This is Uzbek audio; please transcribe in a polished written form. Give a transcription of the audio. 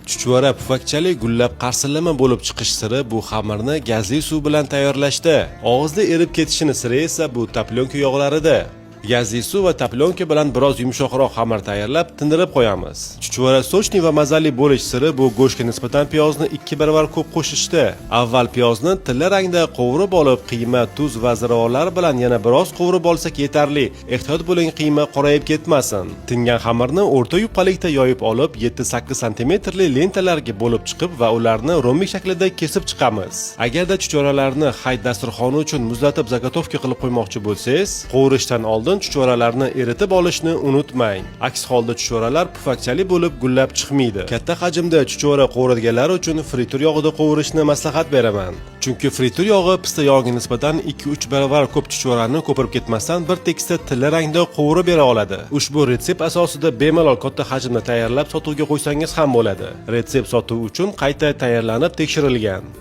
Chuchvara pufakchali gullab qarsillama bo'lib chiqish siri bu xamirni gazli suv bilan tayyorlashda. Og'izda erib ketishini siri esa bu taplyonka yog'larida. Gazli suv va taplyonka bilan biroz yumshoqroq xamir tayyorlab tindirib qo'yamiz. Chuchvara sochni va mazali bo'lish siri bu go'shtga nisbatan piyozni 2 baravar ko'p qo'shishda. Avval piyozni tilla rangda qovurib olib, qiyma, tuz va ziravorlar bilan yana biroz qovurib olsak yetarli. Ehtiyot bo'ling, qiyma qorayib ketmasin. Tingan xamirni o'rta yupqalikda yoyib olib, 7-8 sm li lentalarga bo'lib chiqib va ularni romik shaklida kesib chiqamiz. Agarda chuchvaralarni hayit dasturxoni uchun muzlatib zagotovka qilib qo'ymoqchi bo'lsangiz, qovurishdan oldin chuchvaralarni eritib olishni unutmang. Aks holda chuchvaralar pufakchali bo'lib gullab chiqmaydi. Katta hajmda chuchvara qovuradiganlar uchun fritur yog'ida qovurishni maslahat beraman. Chunki fritur yog'i pista yog'iga nisbatan 2-3 baravar ko'p chuchvarani ko'pirib ketmasdan bir tekisda tilla rangda qovurib bera oladi. Ushbu retsept asosida bemalol katta hajmda tayyorlab sotuvga qo'ysangiz ham bo'ladi. Retsept sotuv uchun qayta tayyorlanib tekshirilgan.